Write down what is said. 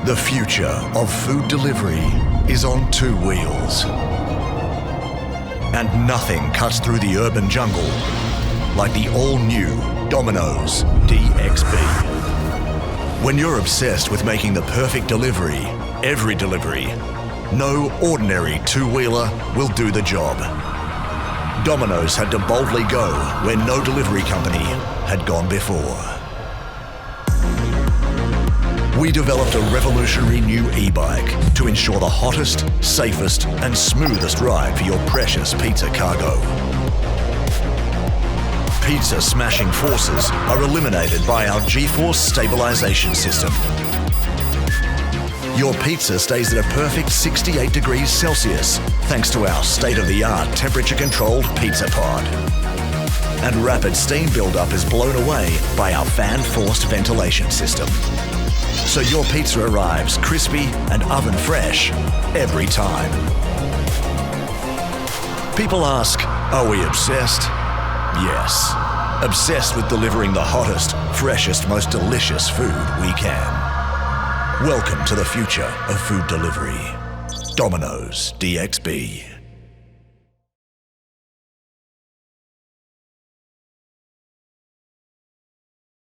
The future of food delivery is on two wheels. And nothing cuts through the urban jungle like the all-new Dominos DXB. When you're obsessed with making the perfect delivery, every delivery, no ordinary two-wheeler will do the job. Dominos had to boldly go where no delivery company had gone before. We developed a revolutionary new e-bike to ensure the hottest, safest, and smoothest ride for your precious pizza cargo. Pizza smashing forces are eliminated by our G-force stabilization system. Your pizza stays at a perfect 68 degrees Celsius thanks to our state-of-the-art temperature-controlled pizza pod. And rapid steam buildup is blown away by our fan-forced ventilation system. So your pizza arrives crispy and oven fresh every time. People ask, are we obsessed? Yes, obsessed with delivering the hottest, freshest, most delicious food we can. Welcome to the future of food delivery. Dominos DXB.